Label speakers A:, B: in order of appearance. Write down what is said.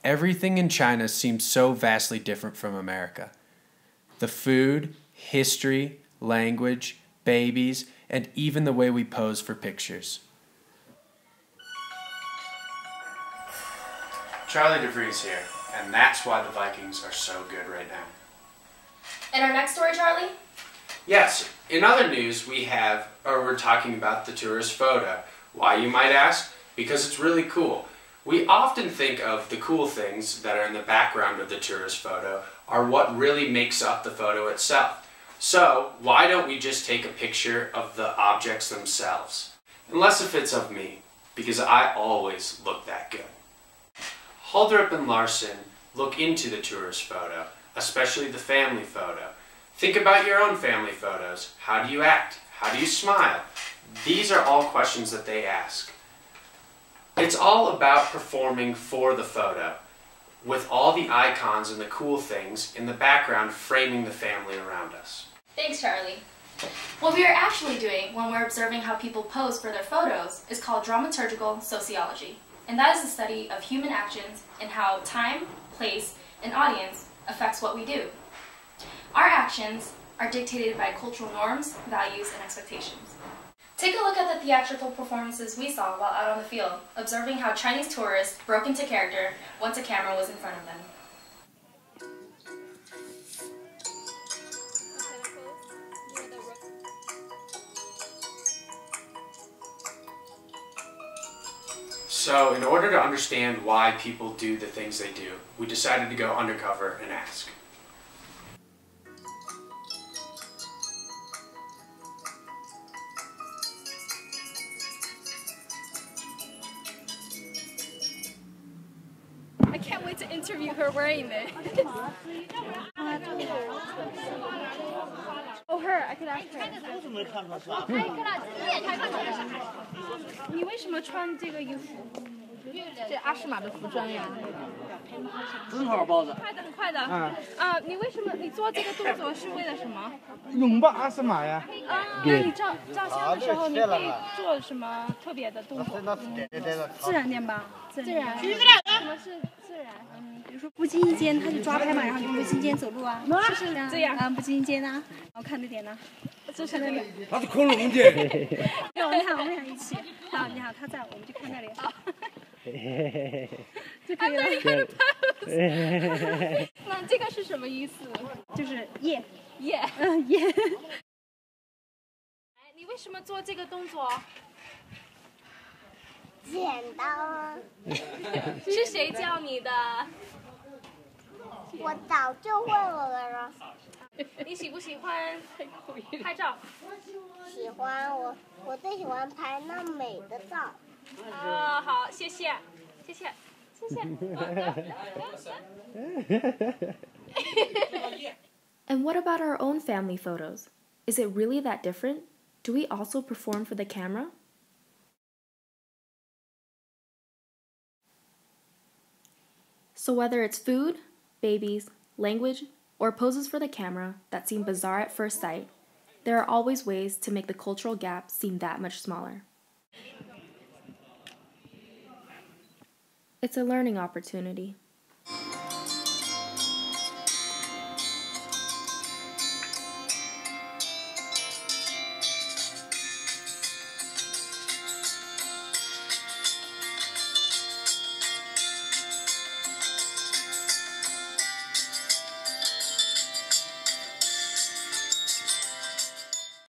A: Everything in China seems so vastly different from America. The food, history, language, babies, and even the way we pose for pictures. Charlie DeVries here, and that's why the Vikings are so good right now.
B: And our next story, Charlie?
A: Yes, in other news we're talking about the tourist photo. Why, you might ask? Because it's really cool. We often think of the cool things that are in the background of the tourist photo are what really makes up the photo itself. So, why don't we just take a picture of the objects themselves? Unless if it's of me, because I always look that good. Holdrup and Larson look into the tourist photo, especially the family photo. Think about your own family photos. How do you act? How do you smile? These are all questions that they ask. It's all about performing for the photo, with all the icons and the cool things in the background framing the family around us.
B: Thanks, Charlie. What we are actually doing when we're observing how people pose for their photos is called dramaturgical sociology, and that is the study of human actions and how time, place, and audience affects what we do. Our actions are dictated by cultural norms, values, and expectations. Take a look at the theatrical performances we saw while out on the field, observing how Chinese tourists broke into character once a camera was in front of them.
A: So, in order to understand why people do the things they do, we decided to go undercover and ask.
C: I can't wait to interview her wearing this. Oh, her. I could ask her. 你为什么穿这个衣服？这阿诗玛的服装呀。
D: 正好包子。
C: 快的，很快的。你为什么？你做这个动作是为了什么？
D: 拥抱阿诗玛呀。
C: 那你照相的时候，你会做什么特别的动作？自然点吧，自然。什么是自然？比如说不经意间他就抓拍嘛，然后就不经意间走路啊，是这样。不经意间啊，好看的点呢。就是那里。
D: 他是恐龙姐。
C: 对，我们俩一起。好，你好，他在，我们就看那里。就可以了。那这个是什么意思？就是耶。耶。你为什么做这个动作？
E: 剪刀啊！
C: 是谁教你的？
E: 我早就会了。
C: 你喜不喜欢拍照？
E: 喜欢，我最喜欢拍那美的照。
C: 好，谢谢。
B: And what about our own family photos? Is it really that different? Do we also perform for the camera? So whether it's food, babies, language, or poses for the camera that seem bizarre at first sight, there are always ways to make the cultural gap seem that much smaller. It's a learning opportunity.